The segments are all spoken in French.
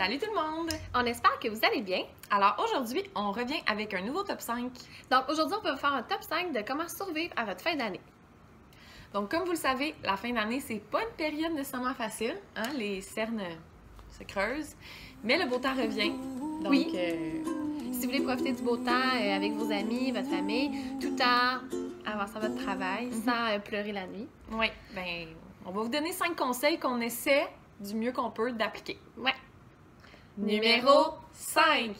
Salut tout le monde! On espère que vous allez bien. Alors aujourd'hui, on revient avec un nouveau top 5. Donc aujourd'hui, on peut vous faire un top 5 de comment survivre à votre fin d'année. Donc comme vous le savez, la fin d'année, c'est pas une période nécessairement facile. Hein? Les cernes se creusent, mais le beau temps revient. Donc, Oui. Si vous voulez profiter du beau temps avec vos amis, votre famille, tout en avançant votre travail, sans pleurer la nuit. Oui, ben, on va vous donner 5 conseils qu'on essaie du mieux qu'on peut d'appliquer. Ouais. Numéro 5.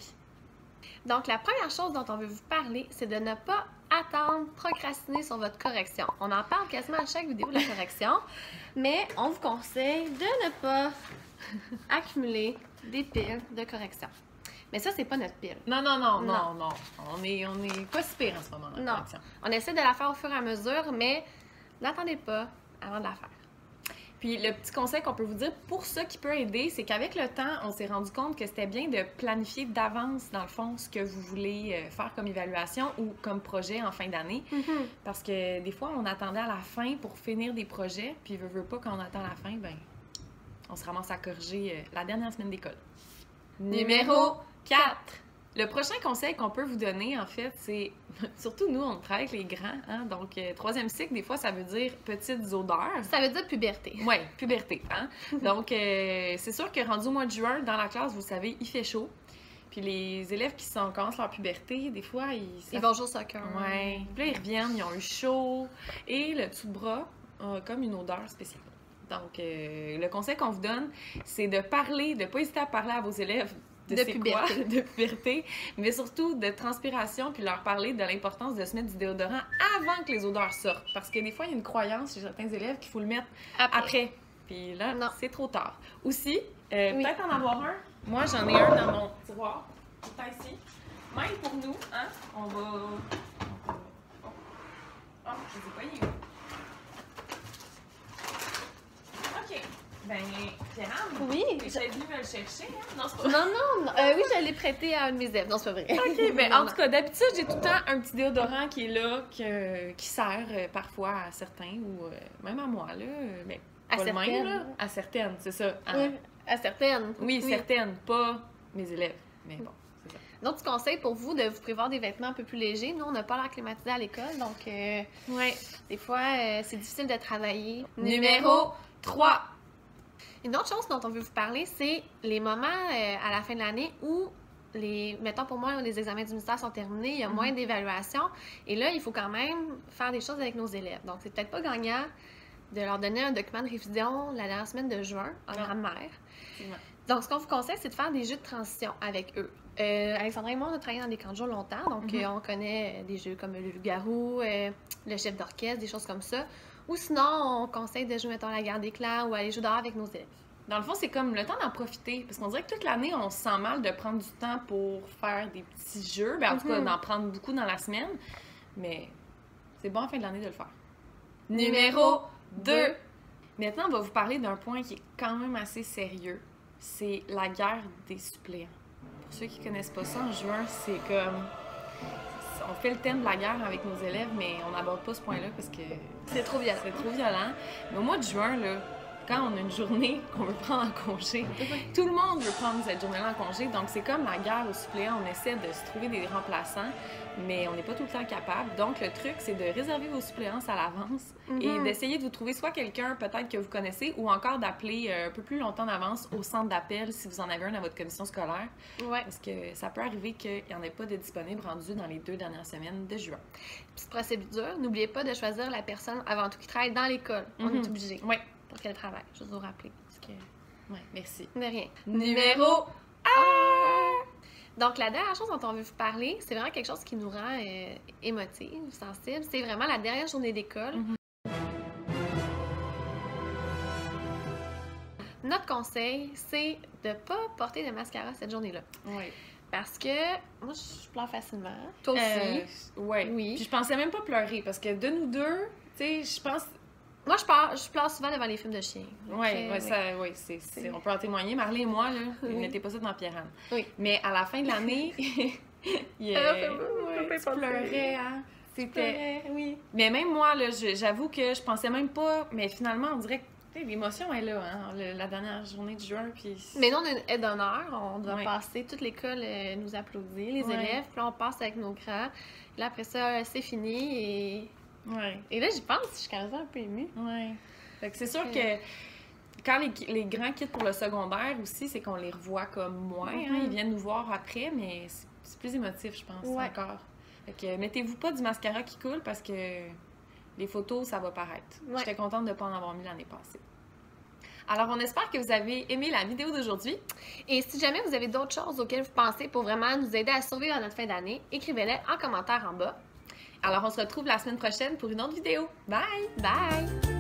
Donc, la première chose dont on veut vous parler, c'est de ne pas attendre, procrastiner sur votre correction. On en parle quasiment à chaque vidéo de la correction, mais on vous conseille de ne pas accumuler des piles de correction. Mais ça, c'est pas notre pile. Non. On est pas si pire en ce moment dans la Non. correction. On essaie de la faire au fur et à mesure, mais n'attendez pas avant de la faire. Puis le petit conseil qu'on peut vous dire pour ça qui peut aider, c'est qu'avec le temps, on s'est rendu compte que c'était bien de planifier d'avance, dans le fond, ce que vous voulez faire comme évaluation ou comme projet en fin d'année. Parce que des fois, on attendait à la fin pour finir des projets, puis veut pas quand on attend la fin, ben on se ramasse à corriger la dernière semaine d'école. Numéro 4. Le prochain conseil qu'on peut vous donner, en fait, c'est, surtout nous, on travaille avec les grands, hein? Donc, troisième cycle, des fois, ça veut dire petites odeurs. Ça veut dire puberté. Oui, puberté, hein? Donc, c'est sûr que rendu au mois de juin, dans la classe, vous savez, il fait chaud. Puis les élèves qui commencent leur puberté, des fois, Ils vont jouer au soccer. Oui. Puis là, ils reviennent, ils ont eu chaud. Et le dessous de bras a comme une odeur spéciale. Donc, le conseil qu'on vous donne, c'est de parler, de ne pas hésiter à parler à vos élèves de puberté. De puberté, mais surtout de transpiration, puis leur parler de l'importance de se mettre du déodorant avant que les odeurs sortent. Parce que des fois, il y a une croyance chez certains élèves qu'il faut le mettre après. Puis là, c'est trop tard. Aussi, peut-être en avoir un. Moi, j'en ai un dans mon tiroir, tout ici. Même pour nous, hein, on va... Oh, je sais pas, il est où? OK. Ben, Pierre-Anne, Oui. j'ai dû me le chercher, hein? Non, c'est pas Non. Oui, je l'ai prêté à un de mes élèves. Non, c'est pas vrai. OK, ben en tout cas, d'habitude, j'ai tout le temps un petit déodorant qui est là, qui sert parfois à certains ou même à moi, là. Mais À pas le même, certaines. là. À certaines, c'est ça. Oui, à certaines. Oui, certaines, pas mes élèves. Mais bon, c'est ça. Donc, petit conseil pour vous de vous prévoir des vêtements un peu plus légers. Nous, on n'a pas l'air climatisé à l'école, donc Ouais. des fois, c'est difficile de travailler. Numéro 3. Une autre chose dont on veut vous parler, c'est les moments à la fin de l'année où mettons pour moi, les examens du ministère sont terminés, il y a moins d'évaluation. Et là, il faut quand même faire des choses avec nos élèves. Donc, c'est peut-être pas gagnant de leur donner un document de révision la dernière semaine de juin en grammaire. Donc, ce qu'on vous conseille, c'est de faire des jeux de transition avec eux. Alexandra et moi, on a travaillé dans des camps de jour longtemps, donc on connaît des jeux comme le loup-garou, le chef d'orchestre, des choses comme ça. Ou sinon, on conseille de jouer, mettons, à la guerre des clans ou aller jouer dehors avec nos élèves. Dans le fond, c'est comme le temps d'en profiter. Parce qu'on dirait que toute l'année, on se sent mal de prendre du temps pour faire des petits jeux. Ben, en tout cas, d'en prendre beaucoup dans la semaine. Mais c'est bon à la fin de l'année de le faire. Numéro 2. Maintenant, on va vous parler d'un point qui est quand même assez sérieux. C'est la guerre des suppléants. Pour ceux qui ne connaissent pas ça, en juin, c'est comme... On fait le thème de la guerre avec nos élèves, mais on n'aborde pas ce point-là parce que c'est trop violent. C'est trop violent. Mais au mois de juin, là, quand on a une journée qu'on veut prendre en congé, tout le monde veut prendre cette journée-là en congé. Donc, c'est comme la guerre aux suppléants. On essaie de se trouver des remplaçants, mais on n'est pas tout le temps capable. Donc, le truc, c'est de réserver vos suppléances à l'avance et d'essayer de vous trouver soit quelqu'un peut-être que vous connaissez ou encore d'appeler un peu plus longtemps d'avance au centre d'appel si vous en avez un dans votre commission scolaire. Ouais. Parce que ça peut arriver qu'il n'y en ait pas de disponible rendu dans les 2 dernières semaines de juin. Petite procédure, n'oubliez pas de choisir la personne avant tout qui travaille dans l'école. On est obligé. Oui. Pour qu'elle travaille. Je vais vous rappeler. Parce que... Oui, merci. De rien. Numéro 1. Donc, la dernière chose dont on veut vous parler, c'est vraiment quelque chose qui nous rend émotive, sensible. C'est vraiment la dernière journée d'école. Notre conseil, c'est de ne pas porter de mascara cette journée-là. Oui. Parce que moi, je pleure facilement. Toi aussi. Oui. Puis je pensais même pas pleurer parce que de nous deux, tu sais, je pense... Moi, je pleure souvent devant les films de chiens. Oui, on peut en témoigner. Marley et moi, là, mettez pas ça dans Pierre-Anne. Oui. Mais à la fin de l'année, tu pleurais, hein? C'était... Oui. Mais même moi, là, j'avoue que je pensais même pas... Mais finalement, on dirait que L'émotion est là, hein, la dernière journée de juin, puis... Mais nous, on a une aide d'honneur, on doit Ouais. passer, toute l'école nous applaudit, les Ouais. élèves, puis là, on passe avec nos grands. Là, après ça, c'est fini, Ouais. et là, j'y pense, je suis quand même un peu émue. Ouais. Fait que c'est sûr que quand les grands quittent pour le secondaire aussi, c'est qu'on les revoit comme moins, hein, ils viennent nous voir après, mais c'est plus émotif, je pense, Ouais. encore. Fait que mettez-vous pas du mascara qui coule, parce que les photos, ça va paraître. Ouais. J'étais contente de ne pas en avoir mis l'année passée. Alors, on espère que vous avez aimé la vidéo d'aujourd'hui. Et si jamais vous avez d'autres choses auxquelles vous pensez pour vraiment nous aider à survivre à notre fin d'année, écrivez-les en commentaire en bas. Alors, on se retrouve la semaine prochaine pour une autre vidéo. Bye! Bye!